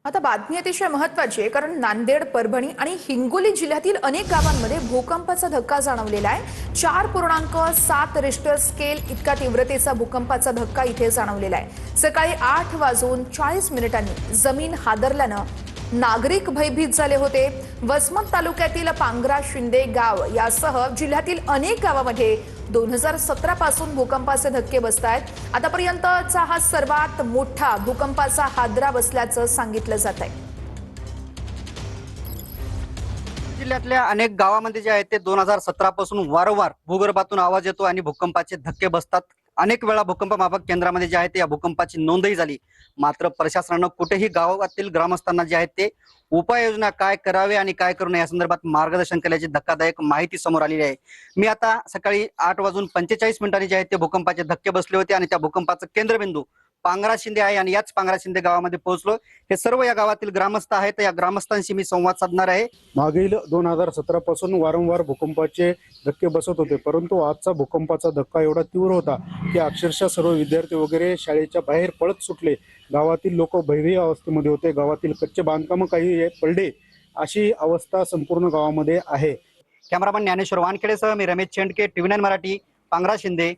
आता बातमी अतिशय महत्त्वाची आहे, कारण नांदेड, परभणी आणि हिंगोली जिल्ह्यातील अनेक गावांमध्ये भूकंपाचा धक्का जाणवलेला आहे। 4.7 रिश्टर स्केल इतका तीव्रतेचा भूकंपाचा धक्का इथे जाणवलेला आहे। सकाळी 8:40 जमीन हादरल्यानं नागरिक भयभीत झाले होते। वसमत तालुक्यातील पांगरा शिंदे गाव यासह जिल्ह्यातील अनेक गावांमध्ये 2017 पासून भूकंपाचे धक्के बसतायत। आतापर्यंतचा हा सर्वात मोठा भूकंपाचा हादरा बसल्याचं सांगितलं जात आहे। जिल्ह्यातल्या अनेक गावांमध्ये जे आहे ते 2017 पासून वारंवार भूगर्भातून आवाज येतो आणि भूकंपाचे धक्के बसतात। अनेक वेळा भूकंप मापक केंद्रामध्ये जे आहे ते या भूकंपाची नोंदही झाली, मात्र प्रशासनानं कुठेही गावातील ग्रामस्थांना जे आहे ते उपाययोजना काय करावे आणि काय करू नये या संदर्भात मार्गदर्शन केल्याची धक्कादायक माहिती समोर आलेली आहे। मी आता सकाळी 8:45 जे आहे ते भूकंपाचे धक्के बसले होते आणि त्या भूकंपाचं केंद्रबिंदू पांगरा शिंदे आहे आणि याच पांगरा शिंदे गावामध्ये पोहोचलो। हे सर्व या गावातील ग्रामस्थ आहेत, या ग्रामस्थांशी मी संवाद साधणार आहे। मागील 2017 पासून वारंवार भूकंपाचे धक्के बसत होते, परंतु आजचा भूकंपाचा धक्का एवढा तीव्र होता की अक्षरशः सर्व विद्यार्थी वगैरे शाळेच्या बाहेर पळत सुटले। गावातील लोक भयभीत अवस्थेमध्ये होते, गावातील कच्चे बांधकाम काही पडले, अशी अवस्था संपूर्ण गावामध्ये आहे। कॅमेरामन ज्ञानेश्वर वानखेडेसह मी रमेश चेंडके, TV9 मराठी, पांगरा शिंदे,